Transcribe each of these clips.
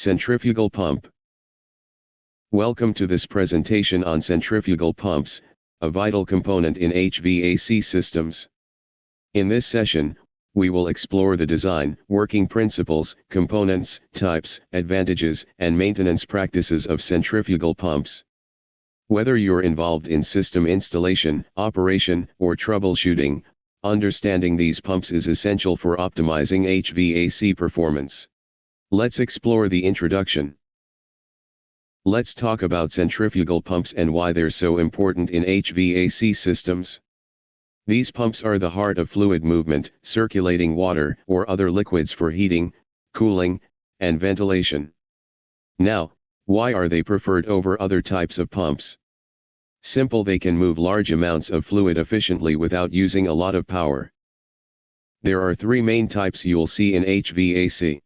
Centrifugal pump. Welcome to this presentation on centrifugal pumps, a vital component in HVAC systems. In this session, we will explore the design, working principles, components, types, advantages, and maintenance practices of centrifugal pumps. Whether you're involved in system installation, operation, or troubleshooting, understanding these pumps is essential for optimizing HVAC performance. Let's explore the introduction. Let's talk about centrifugal pumps and why they're so important in HVAC systems. These pumps are the heart of fluid movement, circulating water or other liquids for heating, cooling, and ventilation. Now, why are they preferred over other types of pumps? Simple: they can move large amounts of fluid efficiently without using a lot of power. There are three main types you'll see in HVAC.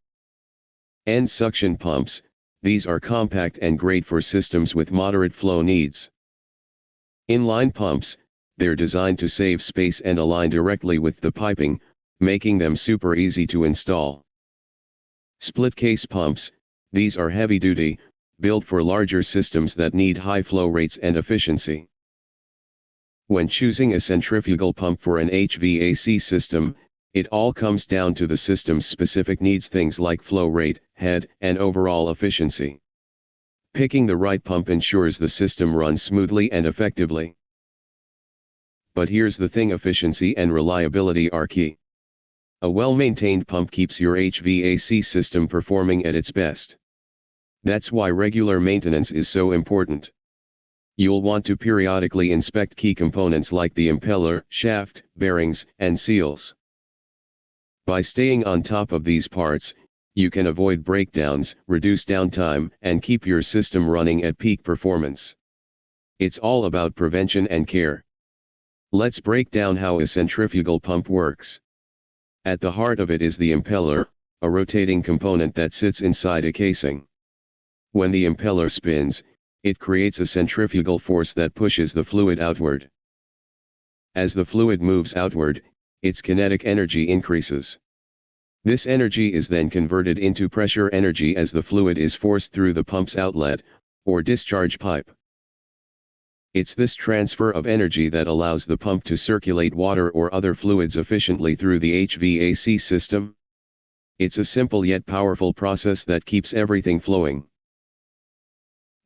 End suction pumps. These are compact and great for systems with moderate flow needs. Inline pumps. They're designed to save space and align directly with the piping, making them super easy to install. Split case pumps. These are heavy duty, built for larger systems that need high flow rates and efficiency. When choosing a centrifugal pump for an HVAC system, it all comes down to the system's specific needs, things like flow rate, head, and overall efficiency. Picking the right pump ensures the system runs smoothly and effectively. But here's the thing: efficiency and reliability are key. A well-maintained pump keeps your HVAC system performing at its best. That's why regular maintenance is so important. You'll want to periodically inspect key components like the impeller, shaft, bearings, and seals. By staying on top of these parts, you can avoid breakdowns, reduce downtime, and keep your system running at peak performance. It's all about prevention and care. Let's break down how a centrifugal pump works. At the heart of it is the impeller, a rotating component that sits inside a casing. When the impeller spins, it creates a centrifugal force that pushes the fluid outward. As the fluid moves outward, its kinetic energy increases. This energy is then converted into pressure energy as the fluid is forced through the pump's outlet, or discharge pipe. It's this transfer of energy that allows the pump to circulate water or other fluids efficiently through the HVAC system. It's a simple yet powerful process that keeps everything flowing.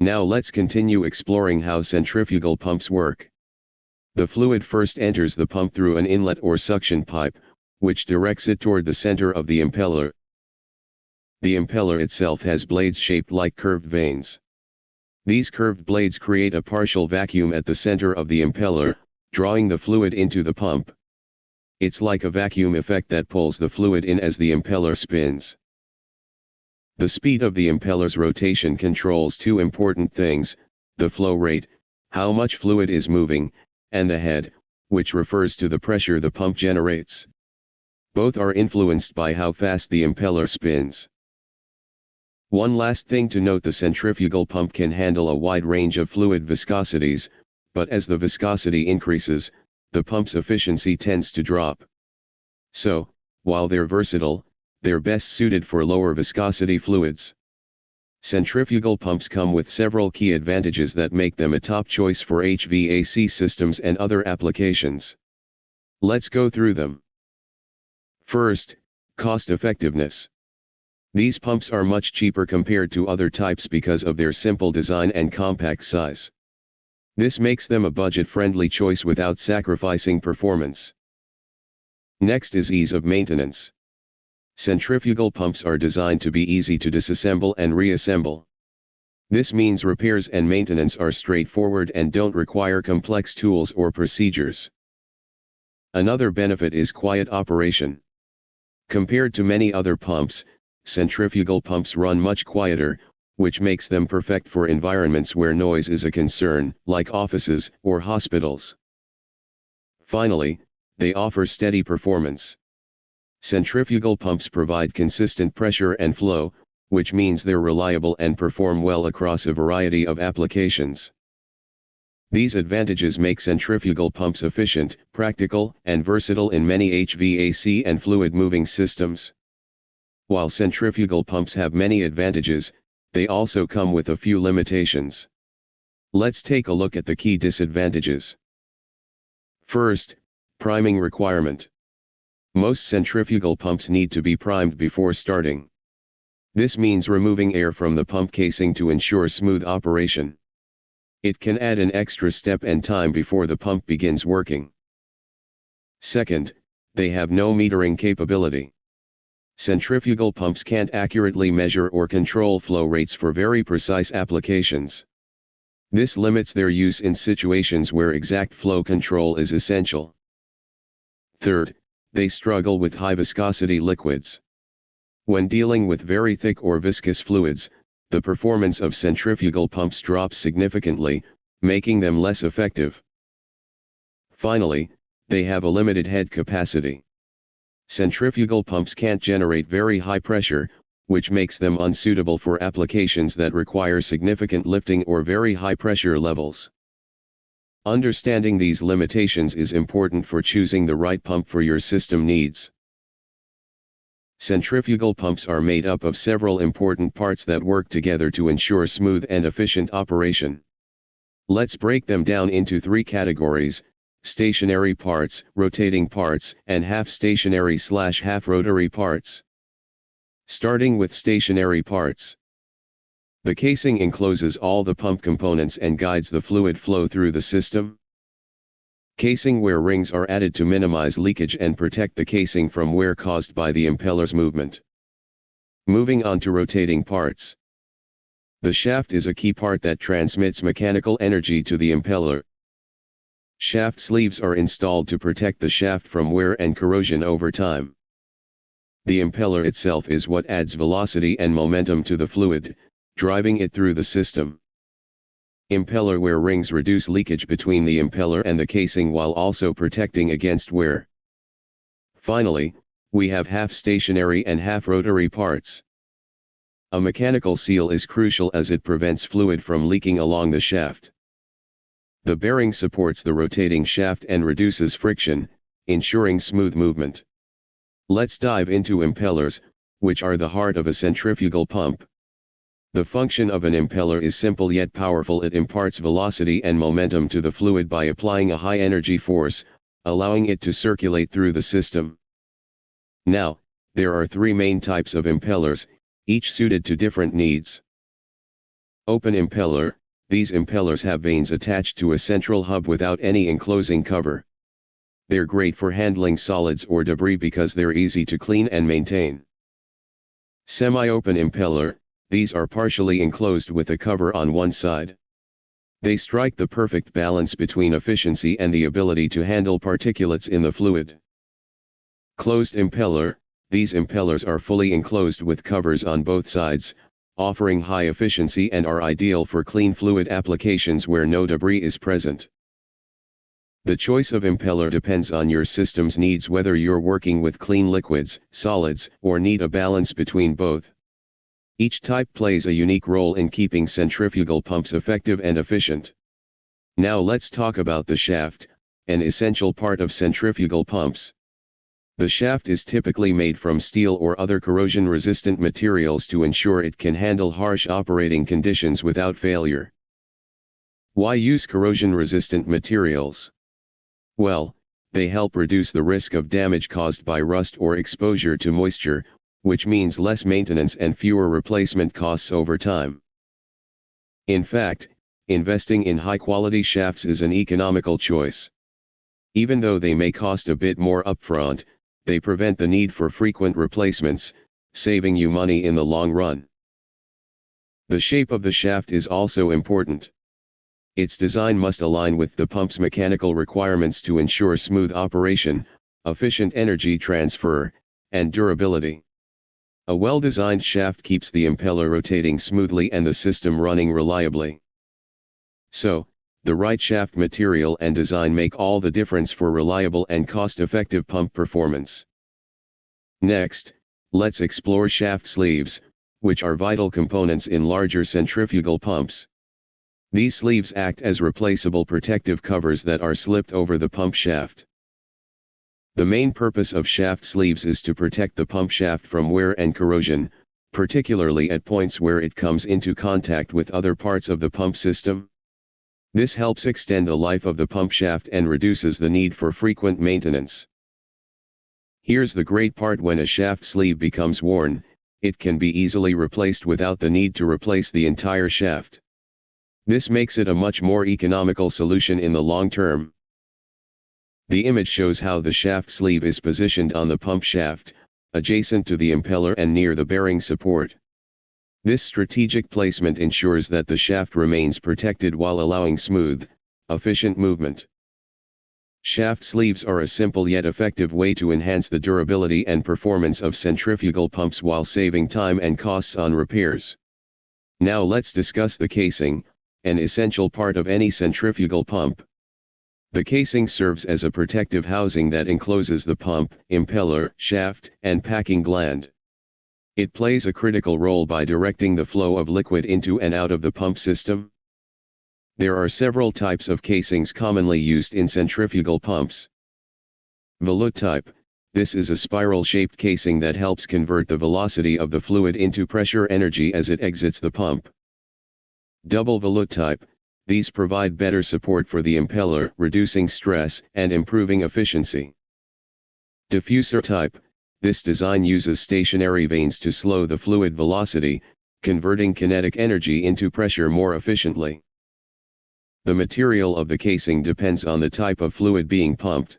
Now let's continue exploring how centrifugal pumps work. The fluid first enters the pump through an inlet or suction pipe, which directs it toward the center of the impeller. The impeller itself has blades shaped like curved vanes. These curved blades create a partial vacuum at the center of the impeller, drawing the fluid into the pump. It's like a vacuum effect that pulls the fluid in as the impeller spins. The speed of the impeller's rotation controls two important things: the flow rate, how much fluid is moving, and the head, which refers to the pressure the pump generates. Both are influenced by how fast the impeller spins. One last thing to note: the centrifugal pump can handle a wide range of fluid viscosities, but as the viscosity increases, the pump's efficiency tends to drop. So, while they're versatile, they're best suited for lower viscosity fluids. Centrifugal pumps come with several key advantages that make them a top choice for HVAC systems and other applications. Let's go through them. First, cost effectiveness. These pumps are much cheaper compared to other types because of their simple design and compact size. This makes them a budget-friendly choice without sacrificing performance. Next is ease of maintenance. Centrifugal pumps are designed to be easy to disassemble and reassemble. This means repairs and maintenance are straightforward and don't require complex tools or procedures. Another benefit is quiet operation. Compared to many other pumps, centrifugal pumps run much quieter, which makes them perfect for environments where noise is a concern, like offices or hospitals. Finally, they offer steady performance. Centrifugal pumps provide consistent pressure and flow, which means they're reliable and perform well across a variety of applications. These advantages make centrifugal pumps efficient, practical, and versatile in many HVAC and fluid-moving systems. While centrifugal pumps have many advantages, they also come with a few limitations. Let's take a look at the key disadvantages. First, priming requirement. Most centrifugal pumps need to be primed before starting. This means removing air from the pump casing to ensure smooth operation. It can add an extra step and time before the pump begins working. Second, they have no metering capability. Centrifugal pumps can't accurately measure or control flow rates for very precise applications. This limits their use in situations where exact flow control is essential. Third, they struggle with high viscosity liquids. When dealing with very thick or viscous fluids, the performance of centrifugal pumps drops significantly, making them less effective. Finally, they have a limited head capacity. Centrifugal pumps can't generate very high pressure, which makes them unsuitable for applications that require significant lifting or very high pressure levels. Understanding these limitations is important for choosing the right pump for your system needs. Centrifugal pumps are made up of several important parts that work together to ensure smooth and efficient operation. Let's break them down into three categories: stationary parts, rotating parts, and half-stationary/half rotary parts. Starting with stationary parts. The casing encloses all the pump components and guides the fluid flow through the system. Casing wear rings are added to minimize leakage and protect the casing from wear caused by the impeller's movement. Moving on to rotating parts. The shaft is a key part that transmits mechanical energy to the impeller. Shaft sleeves are installed to protect the shaft from wear and corrosion over time. The impeller itself is what adds velocity and momentum to the fluid, driving it through the system. Impeller wear rings reduce leakage between the impeller and the casing while also protecting against wear. Finally, we have half-stationary and half-rotary parts. A mechanical seal is crucial as it prevents fluid from leaking along the shaft. The bearing supports the rotating shaft and reduces friction, ensuring smooth movement. Let's dive into impellers, which are the heart of a centrifugal pump. The function of an impeller is simple yet powerful. It imparts velocity and momentum to the fluid by applying a high-energy force, allowing it to circulate through the system. Now, there are three main types of impellers, each suited to different needs. Open impeller. These impellers have vanes attached to a central hub without any enclosing cover. They're great for handling solids or debris because they're easy to clean and maintain. Semi-open impeller. These are partially enclosed with a cover on one side. They strike the perfect balance between efficiency and the ability to handle particulates in the fluid. Closed impeller. These impellers are fully enclosed with covers on both sides, offering high efficiency and are ideal for clean fluid applications where no debris is present. The choice of impeller depends on your system's needs, whether you're working with clean liquids, solids, or need a balance between both. Each type plays a unique role in keeping centrifugal pumps effective and efficient. Now let's talk about the shaft, an essential part of centrifugal pumps. The shaft is typically made from steel or other corrosion-resistant materials to ensure it can handle harsh operating conditions without failure. Why use corrosion-resistant materials? Well, they help reduce the risk of damage caused by rust or exposure to moisture, which means less maintenance and fewer replacement costs over time. In fact, investing in high-quality shafts is an economical choice. Even though they may cost a bit more upfront, they prevent the need for frequent replacements, saving you money in the long run. The shape of the shaft is also important. Its design must align with the pump's mechanical requirements to ensure smooth operation, efficient energy transfer, and durability. A well-designed shaft keeps the impeller rotating smoothly and the system running reliably. So, the right shaft material and design make all the difference for reliable and cost-effective pump performance. Next, let's explore shaft sleeves, which are vital components in larger centrifugal pumps. These sleeves act as replaceable protective covers that are slipped over the pump shaft. The main purpose of shaft sleeves is to protect the pump shaft from wear and corrosion, particularly at points where it comes into contact with other parts of the pump system. This helps extend the life of the pump shaft and reduces the need for frequent maintenance. Here's the great part: when a shaft sleeve becomes worn, it can be easily replaced without the need to replace the entire shaft. This makes it a much more economical solution in the long term. The image shows how the shaft sleeve is positioned on the pump shaft, adjacent to the impeller and near the bearing support. This strategic placement ensures that the shaft remains protected while allowing smooth, efficient movement. Shaft sleeves are a simple yet effective way to enhance the durability and performance of centrifugal pumps while saving time and costs on repairs. Now let's discuss the casing, an essential part of any centrifugal pump. The casing serves as a protective housing that encloses the pump, impeller, shaft, and packing gland. It plays a critical role by directing the flow of liquid into and out of the pump system. There are several types of casings commonly used in centrifugal pumps. Volute type: this is a spiral-shaped casing that helps convert the velocity of the fluid into pressure energy as it exits the pump. Double volute type: these provide better support for the impeller, reducing stress and improving efficiency. Diffuser type: this design uses stationary vanes to slow the fluid velocity, converting kinetic energy into pressure more efficiently. The material of the casing depends on the type of fluid being pumped.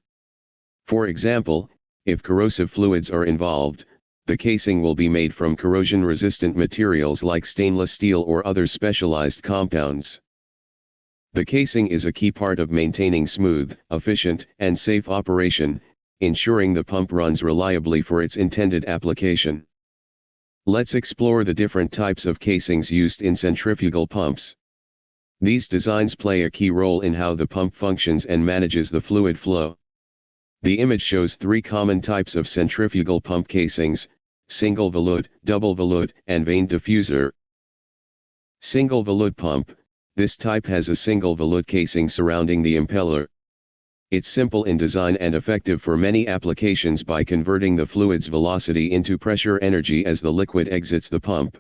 For example, if corrosive fluids are involved, the casing will be made from corrosion-resistant materials like stainless steel or other specialized compounds. The casing is a key part of maintaining smooth, efficient, and safe operation, ensuring the pump runs reliably for its intended application. Let's explore the different types of casings used in centrifugal pumps. These designs play a key role in how the pump functions and manages the fluid flow. The image shows three common types of centrifugal pump casings: single volute, double volute, and vane diffuser. Single volute pump: this type has a single volute casing surrounding the impeller. It's simple in design and effective for many applications by converting the fluid's velocity into pressure energy as the liquid exits the pump.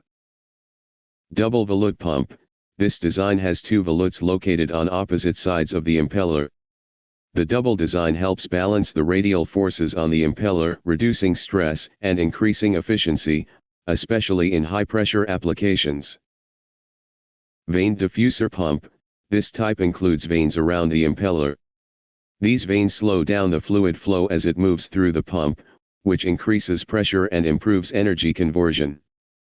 Double volute pump: this design has two volutes located on opposite sides of the impeller. The double design helps balance the radial forces on the impeller, reducing stress and increasing efficiency, especially in high-pressure applications. Vane diffuser pump: this type includes vanes around the impeller. These vanes slow down the fluid flow as it moves through the pump, which increases pressure and improves energy conversion.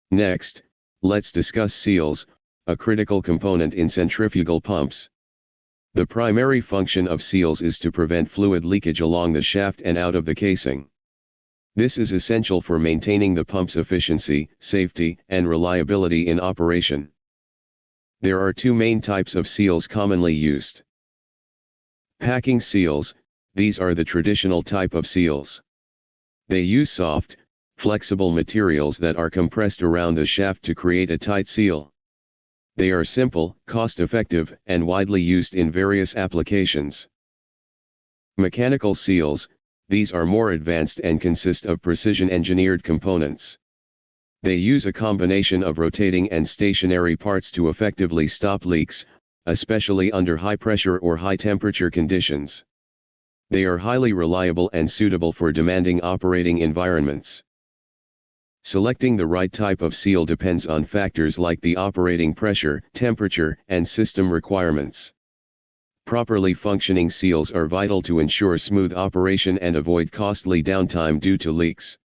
Next, let's discuss seals, a critical component in centrifugal pumps. The primary function of seals is to prevent fluid leakage along the shaft and out of the casing. This is essential for maintaining the pump's efficiency, safety, and reliability in operation. There are two main types of seals commonly used. Packing seals: these are the traditional type of seals. They use soft, flexible materials that are compressed around the shaft to create a tight seal. They are simple, cost-effective, and widely used in various applications. Mechanical seals: these are more advanced and consist of precision-engineered components. They use a combination of rotating and stationary parts to effectively stop leaks, especially under high pressure or high temperature conditions. They are highly reliable and suitable for demanding operating environments. Selecting the right type of seal depends on factors like the operating pressure, temperature, and system requirements. Properly functioning seals are vital to ensure smooth operation and avoid costly downtime due to leaks.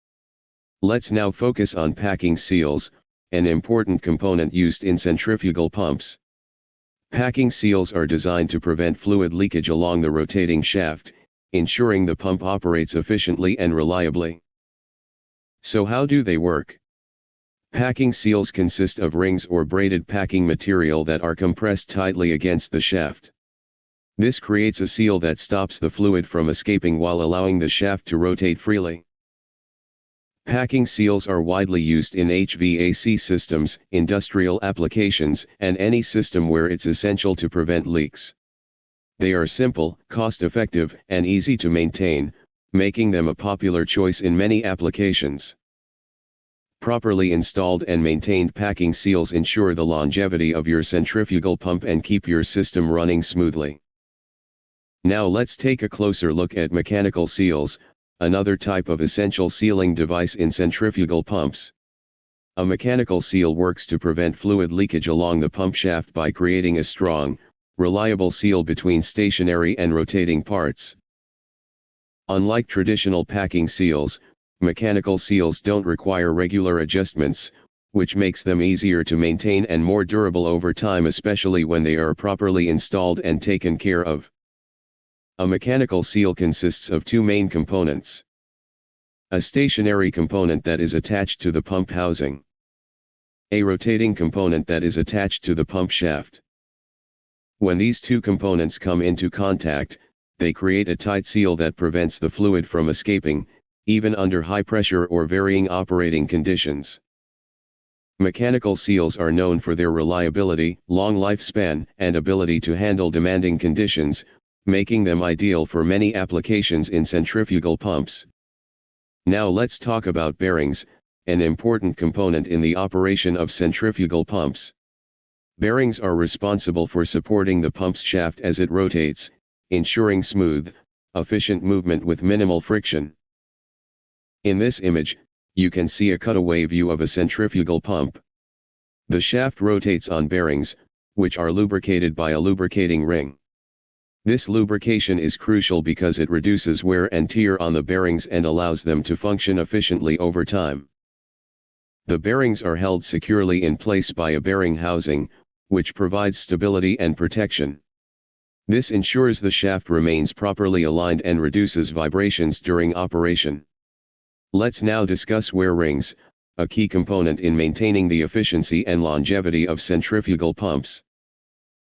Let's now focus on packing seals, an important component used in centrifugal pumps. Packing seals are designed to prevent fluid leakage along the rotating shaft, ensuring the pump operates efficiently and reliably. So how do they work? Packing seals consist of rings or braided packing material that are compressed tightly against the shaft. This creates a seal that stops the fluid from escaping while allowing the shaft to rotate freely. Packing seals are widely used in HVAC systems, industrial applications, and any system where it's essential to prevent leaks. They are simple, cost-effective, and easy to maintain, making them a popular choice in many applications. Properly installed and maintained packing seals ensure the longevity of your centrifugal pump and keep your system running smoothly. Now let's take a closer look at mechanical seals, another type of essential sealing device in centrifugal pumps. A mechanical seal works to prevent fluid leakage along the pump shaft by creating a strong, reliable seal between stationary and rotating parts. Unlike traditional packing seals, mechanical seals don't require regular adjustments, which makes them easier to maintain and more durable over time, especially when they are properly installed and taken care of. A mechanical seal consists of two main components. A stationary component that is attached to the pump housing. A rotating component that is attached to the pump shaft. When these two components come into contact, they create a tight seal that prevents the fluid from escaping, even under high pressure or varying operating conditions. Mechanical seals are known for their reliability, long lifespan, and ability to handle demanding conditions, making them ideal for many applications in centrifugal pumps. Now let's talk about bearings, an important component in the operation of centrifugal pumps. Bearings are responsible for supporting the pump's shaft as it rotates, ensuring smooth, efficient movement with minimal friction. In this image, you can see a cutaway view of a centrifugal pump. The shaft rotates on bearings, which are lubricated by a lubricating ring. This lubrication is crucial because it reduces wear and tear on the bearings and allows them to function efficiently over time. The bearings are held securely in place by a bearing housing, which provides stability and protection. This ensures the shaft remains properly aligned and reduces vibrations during operation. Let's now discuss wear rings, a key component in maintaining the efficiency and longevity of centrifugal pumps.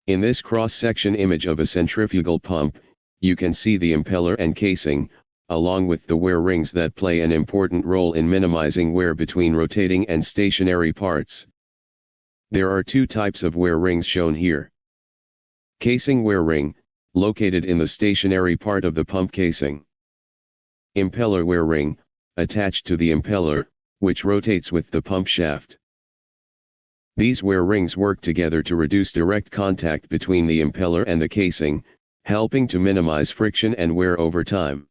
In this cross-section image of a centrifugal pump, you can see the impeller and casing, along with the wear rings that play an important role in minimizing wear between rotating and stationary parts. There are two types of wear rings shown here. Casing wear ring, located in the stationary part of the pump casing. Impeller wear ring, attached to the impeller, which rotates with the pump shaft. These wear rings work together to reduce direct contact between the impeller and the casing, helping to minimize friction and wear over time.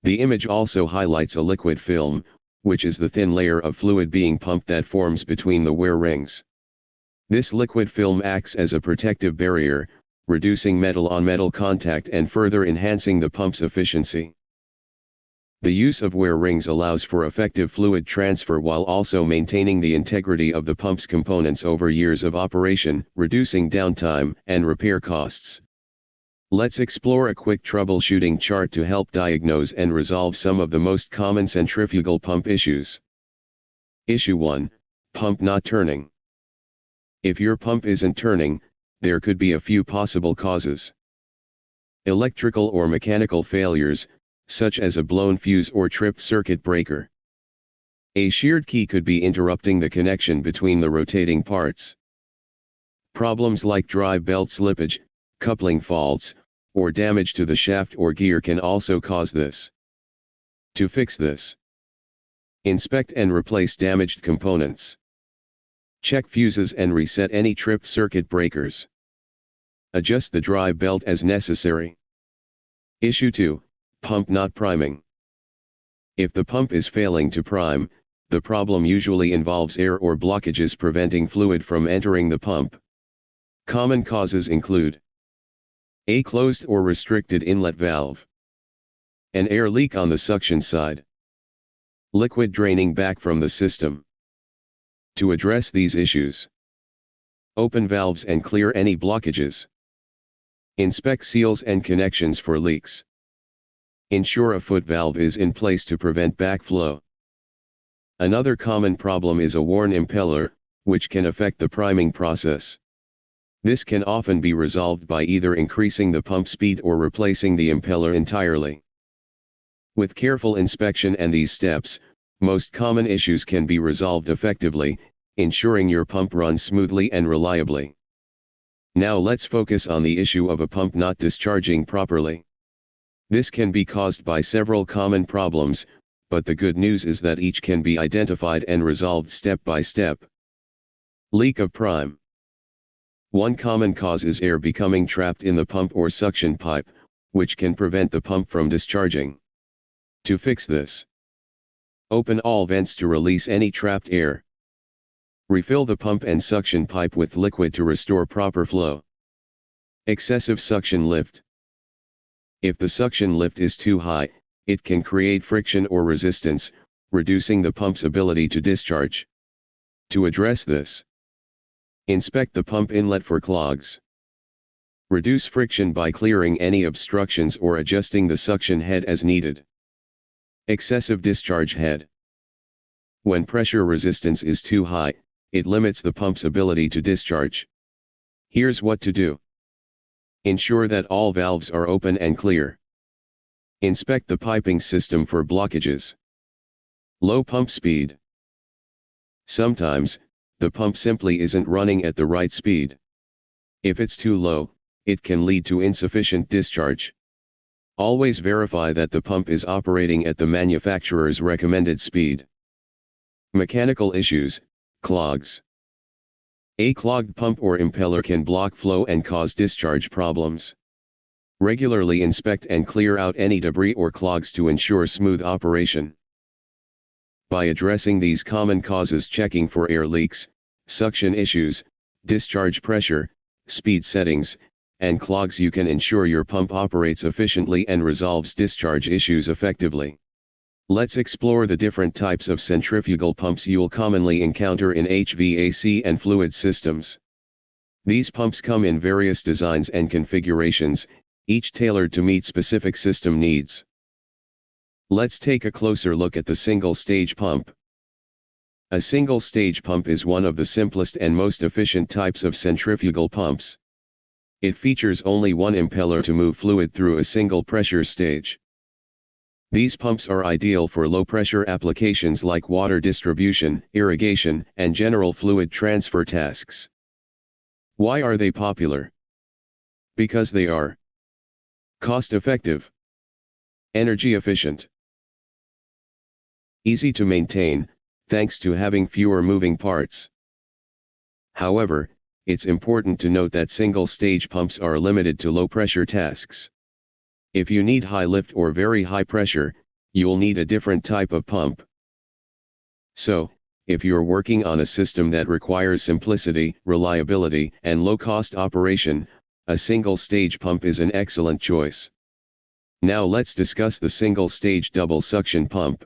The image also highlights a liquid film, which is the thin layer of fluid being pumped that forms between the wear rings. This liquid film acts as a protective barrier, reducing metal-on-metal contact and further enhancing the pump's efficiency. The use of wear rings allows for effective fluid transfer while also maintaining the integrity of the pump's components over years of operation, reducing downtime and repair costs. Let's explore a quick troubleshooting chart to help diagnose and resolve some of the most common centrifugal pump issues. Issue 1. Pump not turning. If your pump isn't turning, there could be a few possible causes. Electrical or mechanical failures, such as a blown fuse or tripped circuit breaker. A sheared key could be interrupting the connection between the rotating parts. Problems like drive belt slippage, coupling faults, or damage to the shaft or gear can also cause this. To fix this, inspect and replace damaged components. Check fuses and reset any tripped circuit breakers. Adjust the drive belt as necessary. Issue 2. Pump not priming. If the pump is failing to prime, the problem usually involves air or blockages preventing fluid from entering the pump. Common causes include a closed or restricted inlet valve, an air leak on the suction side, liquid draining back from the system. To address these issues, open valves and clear any blockages. Inspect seals and connections for leaks. Ensure a foot valve is in place to prevent backflow. Another common problem is a worn impeller, which can affect the priming process. This can often be resolved by either increasing the pump speed or replacing the impeller entirely. With careful inspection and these steps, most common issues can be resolved effectively, ensuring your pump runs smoothly and reliably. Now let's focus on the issue of a pump not discharging properly. This can be caused by several common problems, but the good news is that each can be identified and resolved step by step. Leak of prime. One common cause is air becoming trapped in the pump or suction pipe, which can prevent the pump from discharging. To fix this, open all vents to release any trapped air. Refill the pump and suction pipe with liquid to restore proper flow. Excessive suction lift. If the suction lift is too high, it can create friction or resistance, reducing the pump's ability to discharge. To address this, inspect the pump inlet for clogs. Reduce friction by clearing any obstructions or adjusting the suction head as needed. Excessive discharge head. When pressure resistance is too high, it limits the pump's ability to discharge. Here's what to do. Ensure that all valves are open and clear. Inspect the piping system for blockages. Low pump speed. Sometimes, the pump simply isn't running at the right speed. If it's too low, it can lead to insufficient discharge. Always verify that the pump is operating at the manufacturer's recommended speed. Mechanical issues, clogs. A clogged pump or impeller can block flow and cause discharge problems. Regularly inspect and clear out any debris or clogs to ensure smooth operation. By addressing these common causes, checking for air leaks, suction issues, discharge pressure, speed settings, and clogs, you can ensure your pump operates efficiently and resolves discharge issues effectively. Let's explore the different types of centrifugal pumps you'll commonly encounter in HVAC and fluid systems. These pumps come in various designs and configurations, each tailored to meet specific system needs. Let's take a closer look at the single-stage pump. A single-stage pump is one of the simplest and most efficient types of centrifugal pumps. It features only one impeller to move fluid through a single pressure stage. These pumps are ideal for low-pressure applications like water distribution, irrigation, and general fluid transfer tasks. Why are they popular? Because they are cost-effective, energy-efficient, easy to maintain, thanks to having fewer moving parts. However, it's important to note that single-stage pumps are limited to low-pressure tasks. If you need high lift or very high pressure, you'll need a different type of pump. So, if you're working on a system that requires simplicity, reliability, and low-cost operation, a single-stage pump is an excellent choice. Now let's discuss the single-stage double suction pump.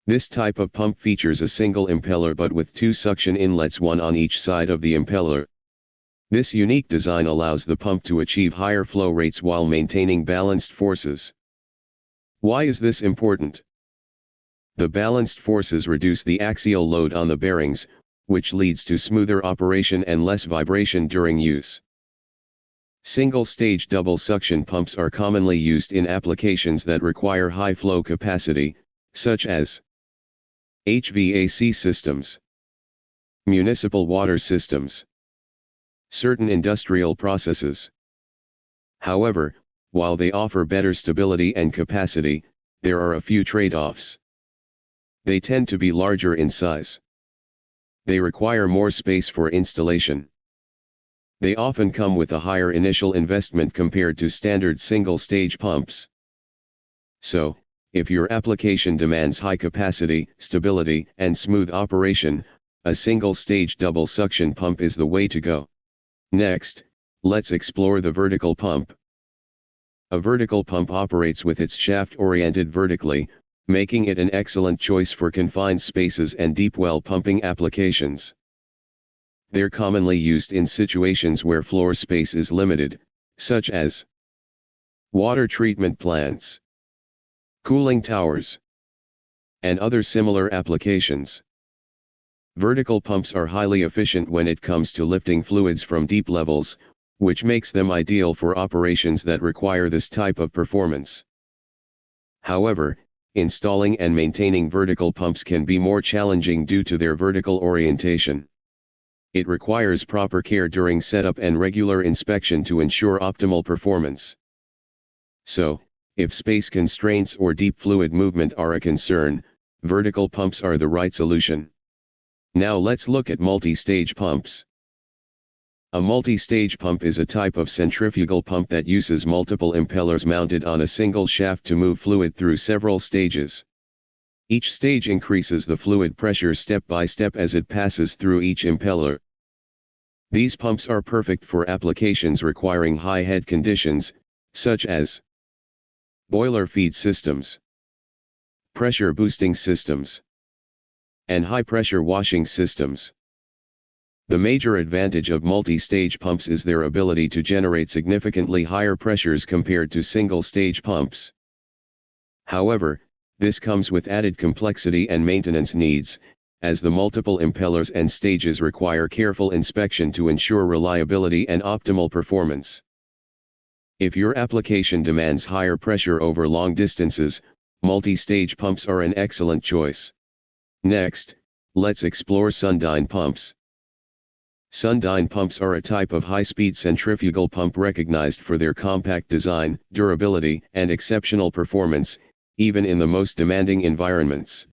This type of pump features a single impeller but with two suction inlets, one on each side of the impeller. This unique design allows the pump to achieve higher flow rates while maintaining balanced forces. Why is this important? The balanced forces reduce the axial load on the bearings, which leads to smoother operation and less vibration during use. Single-stage double suction pumps are commonly used in applications that require high flow capacity, such as HVAC systems, municipal water systems, certain industrial processes. However, while they offer better stability and capacity, there are a few trade-offs. They tend to be larger in size. They require more space for installation. They often come with a higher initial investment compared to standard single-stage pumps. So, if your application demands high capacity, stability, and smooth operation, a single-stage double suction pump is the way to go. Next, let's explore the vertical pump. A vertical pump operates with its shaft oriented vertically, making it an excellent choice for confined spaces and deep well pumping applications. They're commonly used in situations where floor space is limited, such as water treatment plants, cooling towers, and other similar applications. Vertical pumps are highly efficient when it comes to lifting fluids from deep levels, which makes them ideal for operations that require this type of performance. However, installing and maintaining vertical pumps can be more challenging due to their vertical orientation. It requires proper care during setup and regular inspection to ensure optimal performance. So, If space constraints or deep fluid movement are a concern, vertical pumps are the right solution. Now let's look at multi-stage pumps. A multi-stage pump is a type of centrifugal pump that uses multiple impellers mounted on a single shaft to move fluid through several stages. Each stage increases the fluid pressure step by step as it passes through each impeller. These pumps are perfect for applications requiring high head conditions, such as boiler feed systems, pressure boosting systems, and high-pressure washing systems. The major advantage of multi-stage pumps is their ability to generate significantly higher pressures compared to single-stage pumps. However, this comes with added complexity and maintenance needs, as the multiple impellers and stages require careful inspection to ensure reliability and optimal performance. If your application demands higher pressure over long distances, multi-stage pumps are an excellent choice. Next, let's explore Sundyne pumps. Sundyne pumps are a type of high-speed centrifugal pump recognized for their compact design, durability, and exceptional performance, even in the most demanding environments.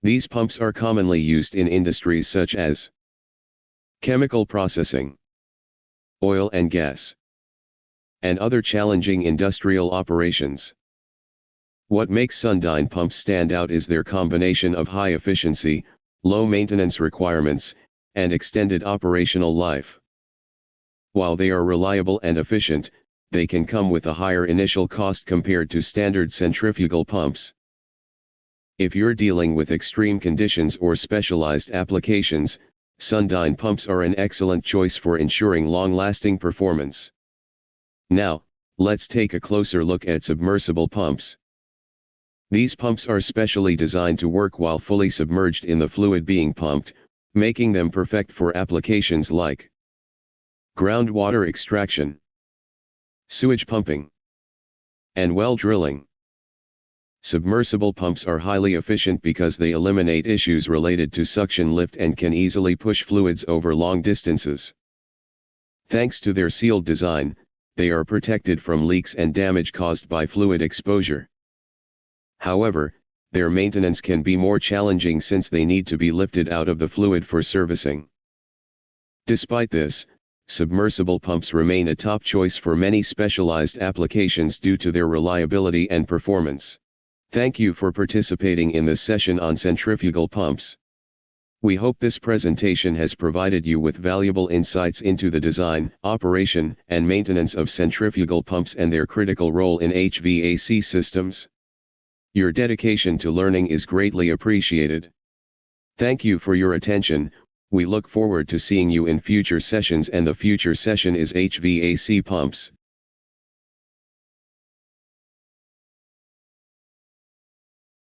These pumps are commonly used in industries such as chemical processing, oil and gas, and other challenging industrial operations. What makes Sundyne pumps stand out is their combination of high efficiency, low maintenance requirements, and extended operational life. While they are reliable and efficient, they can come with a higher initial cost compared to standard centrifugal pumps. If you're dealing with extreme conditions or specialized applications, Sundyne pumps are an excellent choice for ensuring long-lasting performance. Now, let's take a closer look at submersible pumps. These pumps are specially designed to work while fully submerged in the fluid being pumped, making them perfect for applications like groundwater extraction, sewage pumping, and well drilling. Submersible pumps are highly efficient because they eliminate issues related to suction lift and can easily push fluids over long distances. Thanks to their sealed design, they are protected from leaks and damage caused by fluid exposure. However, their maintenance can be more challenging since they need to be lifted out of the fluid for servicing. Despite this, submersible pumps remain a top choice for many specialized applications due to their reliability and performance. Thank you for participating in this session on centrifugal pumps. We hope this presentation has provided you with valuable insights into the design, operation, and maintenance of centrifugal pumps and their critical role in HVAC systems. Your dedication to learning is greatly appreciated. Thank you for your attention. We look forward to seeing you in future sessions, and the future session is HVAC pumps.